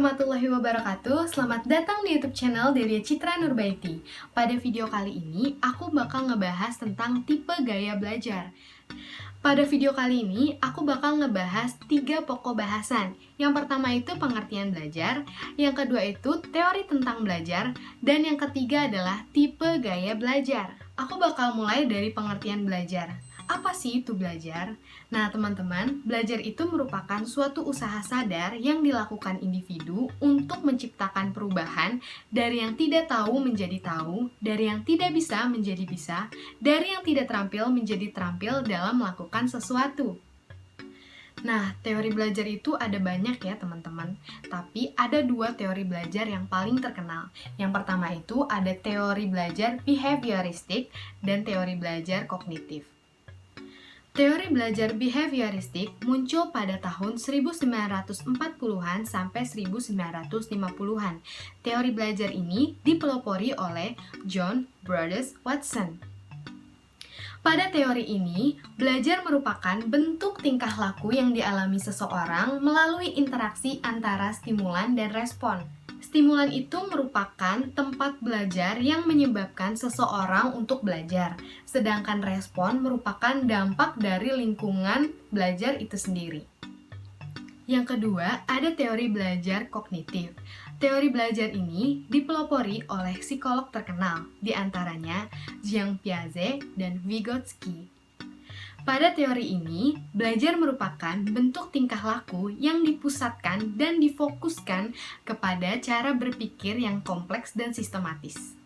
warahmatullahi wabarakatuh. Selamat datang di YouTube channel Delia Citra Nurbaiti. Pada video kali ini, aku bakal ngebahas tentang tipe gaya belajar. Pada video kali ini, aku bakal ngebahas 3 pokok bahasan. Yang pertama itu pengertian belajar, yang kedua itu teori tentang belajar, dan yang ketiga adalah tipe gaya belajar. Aku bakal mulai dari pengertian belajar. Apa sih itu belajar? Nah, teman-teman, belajar itu merupakan suatu usaha sadar yang dilakukan individu untuk menciptakan perubahan dari yang tidak tahu menjadi tahu, dari yang tidak bisa menjadi bisa, dari yang tidak terampil menjadi terampil dalam melakukan sesuatu. Nah, teori belajar itu ada banyak ya teman-teman, tapi ada 2 teori belajar yang paling terkenal. Yang pertama itu ada teori belajar behavioristik dan teori belajar kognitif. Teori belajar behavioristik muncul pada tahun 1940-an sampai 1950-an. Teori belajar ini dipelopori oleh John Broadus Watson. Pada teori ini, belajar merupakan bentuk tingkah laku yang dialami seseorang melalui interaksi antara stimulan dan respon. Stimulan itu merupakan tempat belajar yang menyebabkan seseorang untuk belajar, sedangkan respon merupakan dampak dari lingkungan belajar itu sendiri. Yang kedua, ada teori belajar kognitif. Teori belajar ini dipelopori oleh psikolog terkenal, di antaranya Jean Piaget dan Vygotsky. Pada teori ini, belajar merupakan bentuk tingkah laku yang dipusatkan dan difokuskan kepada cara berpikir yang kompleks dan sistematis.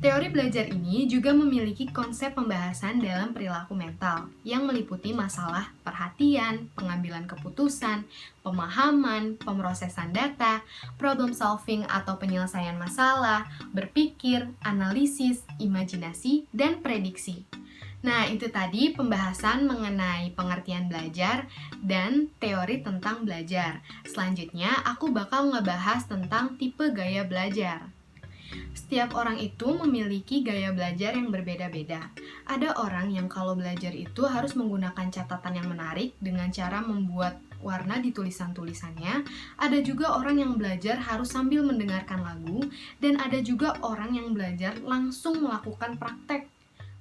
Teori belajar ini juga memiliki konsep pembahasan dalam perilaku mental yang meliputi masalah perhatian, pengambilan keputusan, pemahaman, pemrosesan data, problem solving atau penyelesaian masalah, berpikir, analisis, imajinasi, dan prediksi. Nah, itu tadi pembahasan mengenai pengertian belajar dan teori tentang belajar. Selanjutnya, aku bakal ngebahas tentang tipe gaya belajar. Setiap orang itu memiliki gaya belajar yang berbeda-beda. Ada orang yang kalau belajar itu harus menggunakan catatan yang menarik dengan cara membuat warna di tulisan-tulisannya. Ada juga orang yang belajar harus sambil mendengarkan lagu, dan ada juga orang yang belajar langsung melakukan praktek.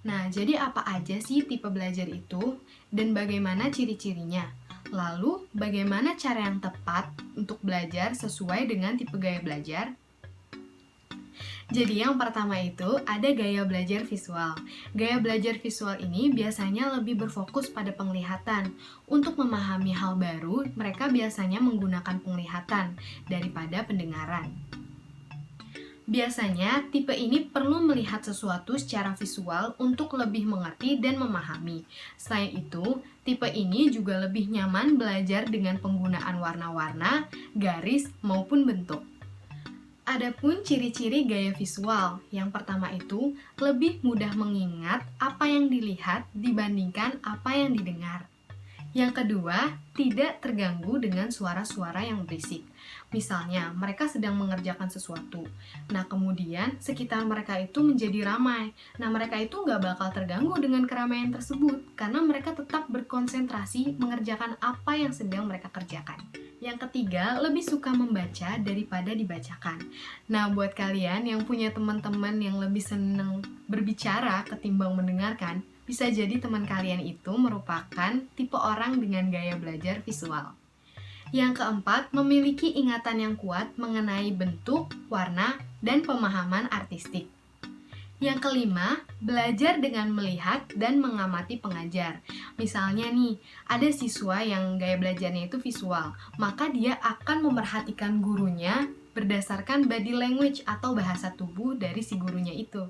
Nah, jadi apa aja sih tipe belajar itu dan bagaimana ciri-cirinya? Lalu, bagaimana cara yang tepat untuk belajar sesuai dengan tipe gaya belajar? Jadi yang pertama itu ada gaya belajar visual. Gaya belajar visual ini biasanya lebih berfokus pada penglihatan. Untuk memahami hal baru, mereka biasanya menggunakan penglihatan daripada pendengaran. Biasanya, tipe ini perlu melihat sesuatu secara visual untuk lebih mengerti dan memahami. Selain itu, tipe ini juga lebih nyaman belajar dengan penggunaan warna-warna, garis, maupun bentuk. Adapun ciri-ciri gaya visual, yang pertama itu lebih mudah mengingat apa yang dilihat dibandingkan apa yang didengar. Yang kedua, tidak terganggu dengan suara-suara yang berisik. Misalnya, mereka sedang mengerjakan sesuatu. Nah, kemudian sekitar mereka itu menjadi ramai. Nah, mereka itu nggak bakal terganggu dengan keramaian tersebut, karena mereka tetap berkonsentrasi mengerjakan apa yang sedang mereka kerjakan. Yang ketiga, lebih suka membaca daripada dibacakan. Nah, buat kalian yang punya teman-teman yang lebih senang berbicara ketimbang mendengarkan, bisa jadi teman kalian itu merupakan tipe orang dengan gaya belajar visual. Yang keempat, memiliki ingatan yang kuat mengenai bentuk, warna, dan pemahaman artistik. Yang kelima, belajar dengan melihat dan mengamati pengajar. Misalnya nih, ada siswa yang gaya belajarnya itu visual, maka dia akan memerhatikan gurunya berdasarkan body language atau bahasa tubuh dari si gurunya itu.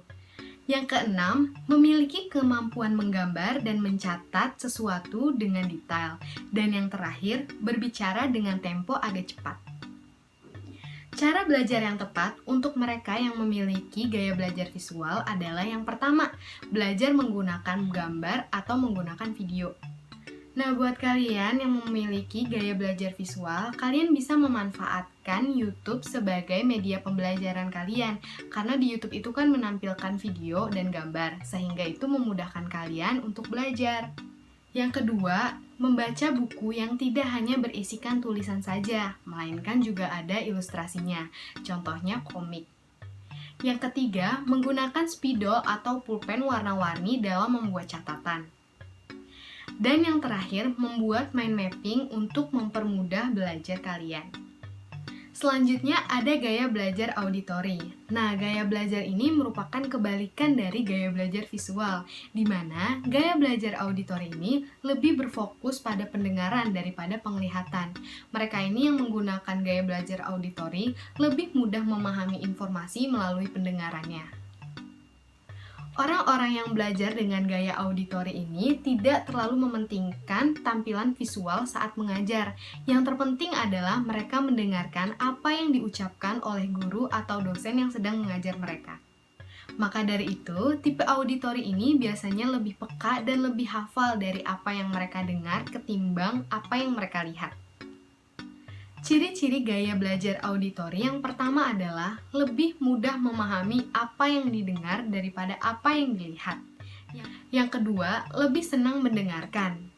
Yang keenam, memiliki kemampuan menggambar dan mencatat sesuatu dengan detail. Dan yang terakhir, berbicara dengan tempo agak cepat. Cara belajar yang tepat untuk mereka yang memiliki gaya belajar visual adalah yang pertama, belajar menggunakan gambar atau menggunakan video. Nah, buat kalian yang memiliki gaya belajar visual, kalian bisa memanfaatkan YouTube sebagai media pembelajaran kalian, karena di YouTube itu kan menampilkan video dan gambar, sehingga itu memudahkan kalian untuk belajar. Yang kedua, membaca buku yang tidak hanya berisikan tulisan saja, melainkan juga ada ilustrasinya, contohnya komik. Yang ketiga, menggunakan spidol atau pulpen warna-warni dalam membuat catatan. Dan yang terakhir, membuat mind mapping untuk mempermudah belajar kalian. Selanjutnya ada gaya belajar auditori. Nah, gaya belajar ini merupakan kebalikan dari gaya belajar visual, di mana gaya belajar auditori ini lebih berfokus pada pendengaran daripada penglihatan. Mereka ini yang menggunakan gaya belajar auditori lebih mudah memahami informasi melalui pendengarannya. Orang-orang yang belajar dengan gaya auditori ini tidak terlalu mementingkan tampilan visual saat mengajar. Yang terpenting adalah mereka mendengarkan apa yang diucapkan oleh guru atau dosen yang sedang mengajar mereka. Maka dari itu, tipe auditori ini biasanya lebih peka dan lebih hafal dari apa yang mereka dengar ketimbang apa yang mereka lihat. Ciri-ciri gaya belajar auditori yang pertama adalah lebih mudah memahami apa yang didengar daripada apa yang dilihat. Yang kedua, lebih senang mendengarkan.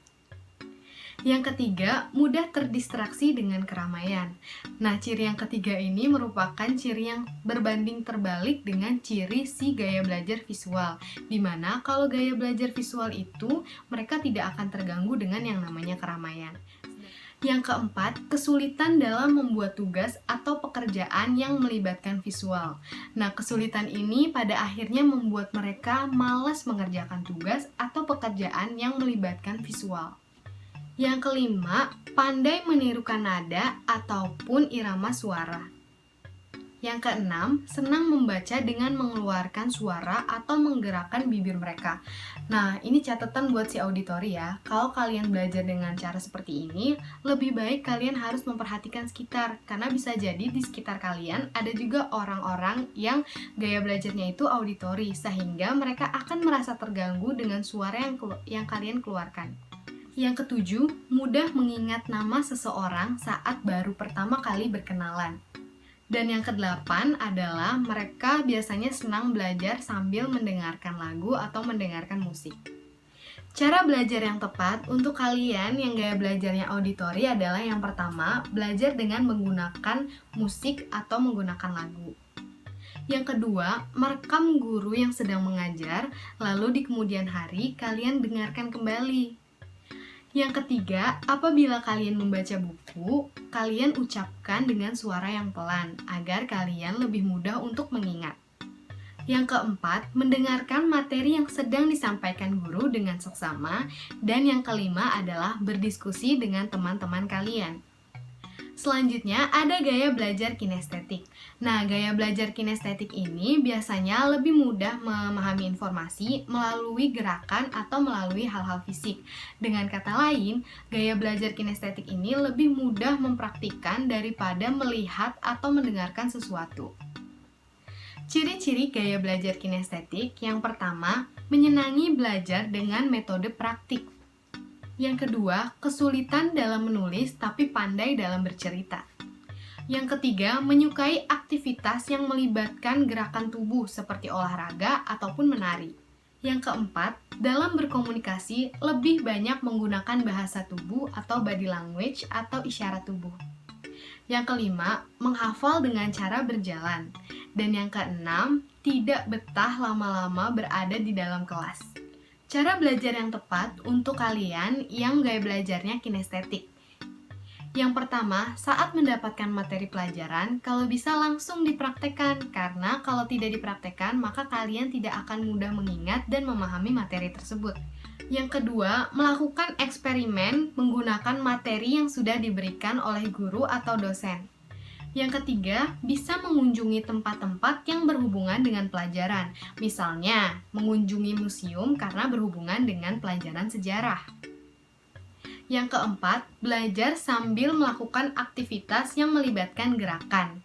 Yang ketiga, mudah terdistraksi dengan keramaian. Nah, ciri yang ketiga ini merupakan ciri yang berbanding terbalik dengan ciri si gaya belajar visual, dimana kalau gaya belajar visual itu mereka tidak akan terganggu dengan yang namanya keramaian. Yang keempat, kesulitan dalam membuat tugas atau pekerjaan yang melibatkan visual. Nah, kesulitan ini pada akhirnya membuat mereka malas mengerjakan tugas atau pekerjaan yang melibatkan visual. Yang kelima, pandai menirukan nada ataupun irama suara. Yang keenam, senang membaca dengan mengeluarkan suara atau menggerakkan bibir mereka. Nah, ini catatan buat si auditori ya. Kalau kalian belajar dengan cara seperti ini, lebih baik kalian harus memperhatikan sekitar. Karena bisa jadi di sekitar kalian ada juga orang-orang yang gaya belajarnya itu auditori, sehingga mereka akan merasa terganggu dengan suara yang kalian keluarkan. Yang ketujuh, mudah mengingat nama seseorang saat baru pertama kali berkenalan. Dan yang kedelapan adalah mereka biasanya senang belajar sambil mendengarkan lagu atau mendengarkan musik. Cara belajar yang tepat untuk kalian yang gaya belajarnya auditori adalah yang pertama, belajar dengan menggunakan musik atau menggunakan lagu. Yang kedua, merekam guru yang sedang mengajar, lalu di kemudian hari kalian dengarkan kembali. Yang ketiga, apabila kalian membaca buku, kalian ucapkan dengan suara yang pelan, agar kalian lebih mudah untuk mengingat. Yang keempat, mendengarkan materi yang sedang disampaikan guru dengan seksama. Dan yang kelima adalah berdiskusi dengan teman-teman kalian. Selanjutnya, ada gaya belajar kinestetik. Nah, gaya belajar kinestetik ini biasanya lebih mudah memahami informasi melalui gerakan atau melalui hal-hal fisik. Dengan kata lain, gaya belajar kinestetik ini lebih mudah mempraktikkan daripada melihat atau mendengarkan sesuatu. Ciri-ciri gaya belajar kinestetik yang pertama, menyenangi belajar dengan metode praktik. Yang kedua, kesulitan dalam menulis tapi pandai dalam bercerita. Yang ketiga, menyukai aktivitas yang melibatkan gerakan tubuh seperti olahraga ataupun menari. Yang keempat, dalam berkomunikasi lebih banyak menggunakan bahasa tubuh atau body language atau isyarat tubuh. Yang kelima, menghafal dengan cara berjalan. Dan yang keenam, tidak betah lama-lama berada di dalam kelas. Cara belajar yang tepat untuk kalian yang gaya belajarnya kinestetik. Yang pertama, saat mendapatkan materi pelajaran, kalau bisa langsung dipraktekkan, karena kalau tidak dipraktekkan, maka kalian tidak akan mudah mengingat dan memahami materi tersebut. Yang kedua, melakukan eksperimen menggunakan materi yang sudah diberikan oleh guru atau dosen. Yang ketiga, bisa mengunjungi tempat-tempat yang berhubungan dengan pelajaran. Misalnya, mengunjungi museum karena berhubungan dengan pelajaran sejarah. Yang keempat, belajar sambil melakukan aktivitas yang melibatkan gerakan.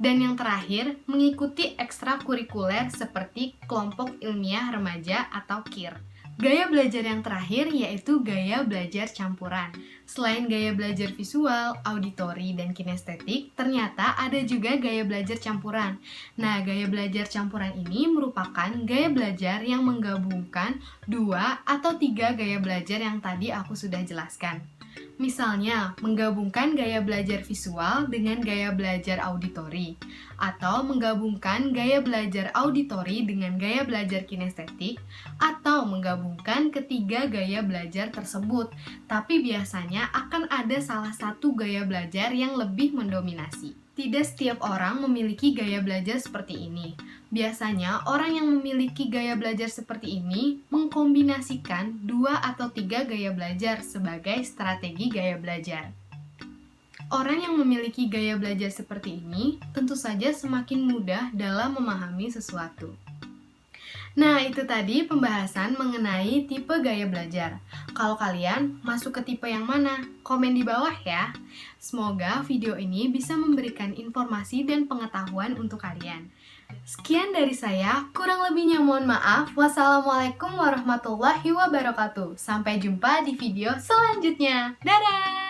Dan yang terakhir, mengikuti ekstrakurikuler seperti kelompok ilmiah remaja atau KIR. Gaya belajar yang terakhir yaitu gaya belajar campuran. Selain gaya belajar visual, auditori, dan kinestetik, ternyata ada juga gaya belajar campuran. Nah, gaya belajar campuran ini merupakan gaya belajar yang menggabungkan 2 atau 3 gaya belajar yang tadi aku sudah jelaskan. Misalnya, menggabungkan gaya belajar visual dengan gaya belajar auditori, atau menggabungkan gaya belajar auditori dengan gaya belajar kinestetik, atau menggabungkan ketiga gaya belajar tersebut. Tapi biasanya akan ada salah satu gaya belajar yang lebih mendominasi. Tidak setiap orang memiliki gaya belajar seperti ini. Biasanya, orang yang memiliki gaya belajar seperti ini mengkombinasikan 2 atau 3 gaya belajar sebagai strategi gaya belajar. Orang yang memiliki gaya belajar seperti ini tentu saja semakin mudah dalam memahami sesuatu. Nah, itu tadi pembahasan mengenai tipe gaya belajar. Kalau kalian masuk ke tipe yang mana? Komen di bawah ya. Semoga video ini bisa memberikan informasi dan pengetahuan untuk kalian. Sekian dari saya, kurang lebihnya mohon maaf. Wassalamualaikum warahmatullahi wabarakatuh. Sampai jumpa di video selanjutnya. Dadah!